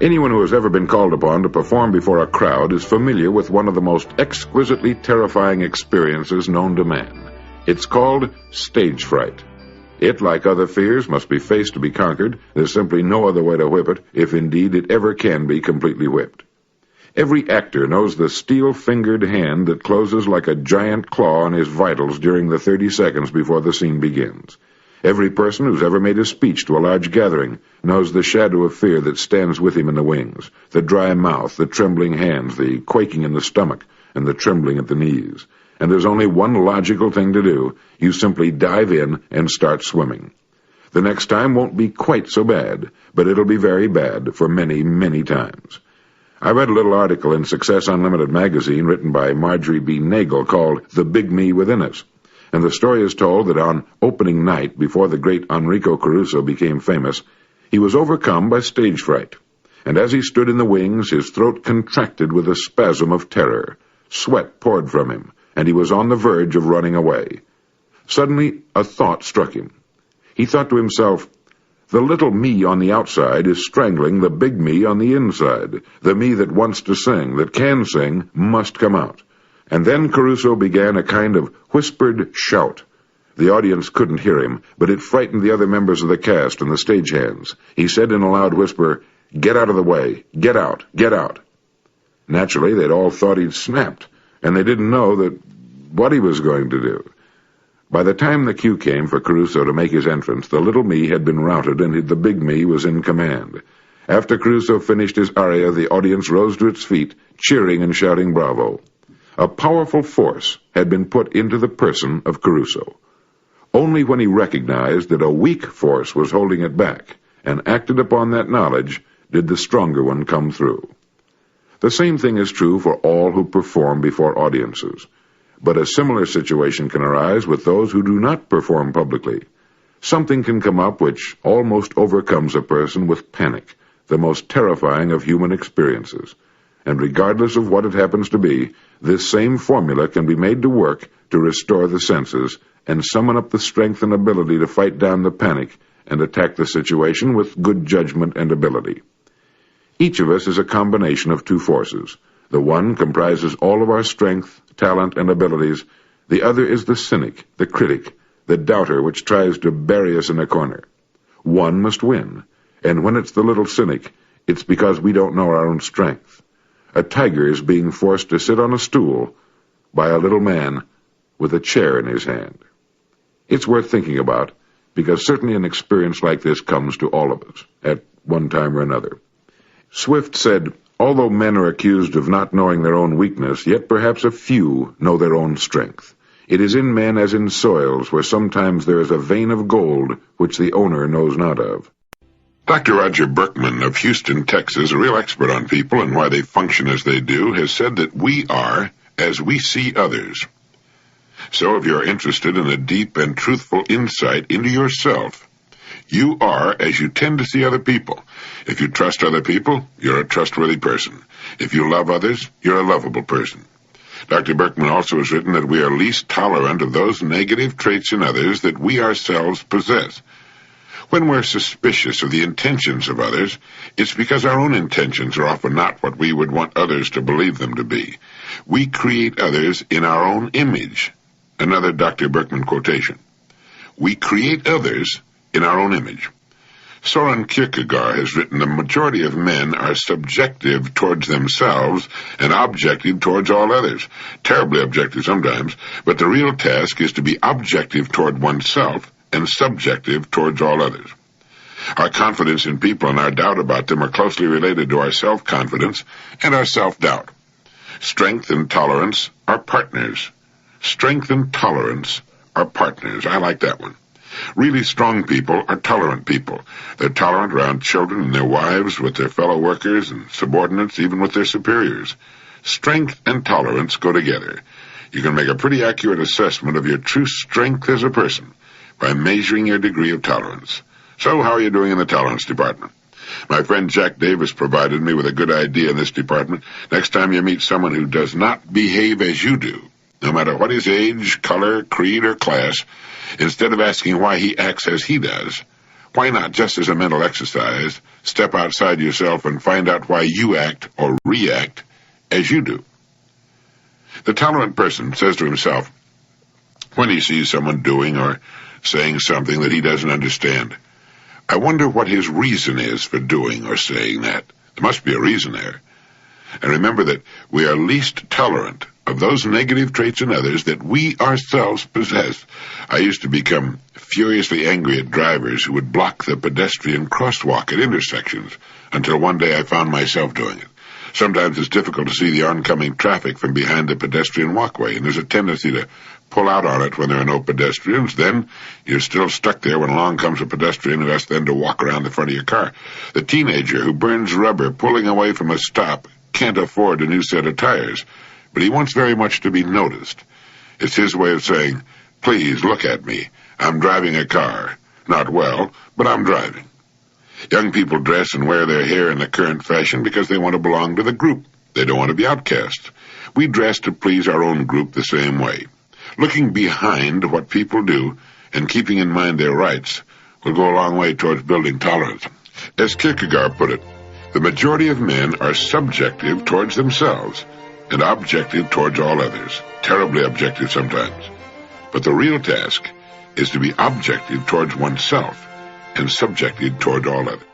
Anyone who has ever been called upon to perform before a crowd is familiar with one of the most exquisitely terrifying experiences known to man. It's called stage fright. It, like other fears, must be faced to be conquered. There's simply no other way to whip it, if indeed it ever can be completely whipped. Every actor knows the steel-fingered hand that closes like a giant claw on his vitals during the 30 seconds before the scene begins. Every person who's ever made a speech to a large gathering knows the shadow of fear that stands with him in the wings, the dry mouth, the trembling hands, the quaking in the stomach, and the trembling at the knees. And there's only one logical thing to do. You simply dive in and start swimming. The next time won't be quite so bad, but it'll be very bad for many, many times. I read a little article in Success Unlimited magazine written by Marjorie B. Nagel called The Big Me Within Us, and the story is told that on opening night, before the great Enrico Caruso became famous, he was overcome by stage fright, and as he stood in the wings, his throat contracted with a spasm of terror. Sweat poured from him, and he was on the verge of running away. Suddenly, a thought struck him. He thought to himself, "The little me on the outside is strangling the big me on the inside. The me that wants to sing, that can sing, must come out." And then Caruso began a kind of whispered shout. The audience couldn't hear him, but it frightened the other members of the cast and the stagehands. He said in a loud whisper, "Get out of the way. Get out. Get out." Naturally, they'd all thought he'd snapped, and they didn't know what he was going to do. By the time the cue came for Caruso to make his entrance, the little me had been routed and the big me was in command. After Caruso finished his aria, the audience rose to its feet, cheering and shouting bravo. A powerful force had been put into the person of Caruso. Only when he recognized that a weak force was holding it back and acted upon that knowledge did the stronger one come through. The same thing is true for all who perform before audiences. But a similar situation can arise with those who do not perform publicly. Something can come up which almost overcomes a person with panic, the most terrifying of human experiences. And regardless of what it happens to be, this same formula can be made to work to restore the senses and summon up the strength and ability to fight down the panic and attack the situation with good judgment and ability. Each of us is a combination of two forces. The one comprises all of our strength, talent, and abilities. The other is the cynic, the critic, the doubter which tries to bury us in a corner. One must win, and when it's the little cynic, it's because we don't know our own strength. A tiger is being forced to sit on a stool by a little man with a chair in his hand. It's worth thinking about, because certainly an experience like this comes to all of us, at one time or another. Swift said, "Although men are accused of not knowing their own weakness, yet perhaps a few know their own strength. It is in men as in soils, where sometimes there is a vein of gold which the owner knows not of." Dr. Roger Berkman of Houston, Texas, a real expert on people and why they function as they do, has said that we are as we see others. So if you're interested in a deep and truthful insight into yourself, you are as you tend to see other people. If you trust other people, you're a trustworthy person. If you love others, you're a lovable person. Dr. Berkman also has written that we are least tolerant of those negative traits in others that we ourselves possess. When we're suspicious of the intentions of others, it's because our own intentions are often not what we would want others to believe them to be. We create others in our own image. Another Dr. Berkman quotation. We create others in our own image. Soren Kierkegaard has written the majority of men are subjective towards themselves and objective towards all others. Terribly objective sometimes, but the real task is to be objective toward oneself and subjective towards all others. Our confidence in people and our doubt about them are closely related to our self-confidence and our self-doubt. Strength and tolerance are partners. Strength and tolerance are partners. I like that one. Really strong people are tolerant people. They're tolerant around children and their wives, with their fellow workers and subordinates, even with their superiors. Strength and tolerance go together. You can make a pretty accurate assessment of your true strength as a person by measuring your degree of tolerance. So how are you doing in the tolerance department? My friend Jack Davis provided me with a good idea in this department. Next time you meet someone who does not behave as you do, no matter what his age, color, creed, or class, instead of asking why he acts as he does, Why not, just as a mental exercise, step outside yourself and find out why you act or react as you do? The tolerant person says to himself, when he sees someone doing or saying something that he doesn't understand, I wonder what his reason is for doing or saying that. There must be a reason there. And remember that we are least tolerant of those negative traits in others that we ourselves possess. I used to become furiously angry at drivers who would block the pedestrian crosswalk at intersections, until one day I found myself doing it. Sometimes it's difficult to see the oncoming traffic from behind the pedestrian walkway, and there's a tendency to pull out on it when there are no pedestrians. Then you're still stuck there when along comes a pedestrian who has then to walk around the front of your car. The teenager who burns rubber pulling away from a stop can't afford a new set of tires, but he wants very much to be noticed. It's his way of saying, please look at me. I'm driving a car. Not well, but I'm driving. Young people dress and wear their hair in the current fashion because they want to belong to the group. They don't want to be outcast. We dress to please our own group the same way. Looking behind what people do and keeping in mind their rights will go a long way towards building tolerance. As Kierkegaard put it, the majority of men are subjective towards themselves and objective towards all others. Terribly objective sometimes. But the real task is to be objective towards oneself and subjective toward all others.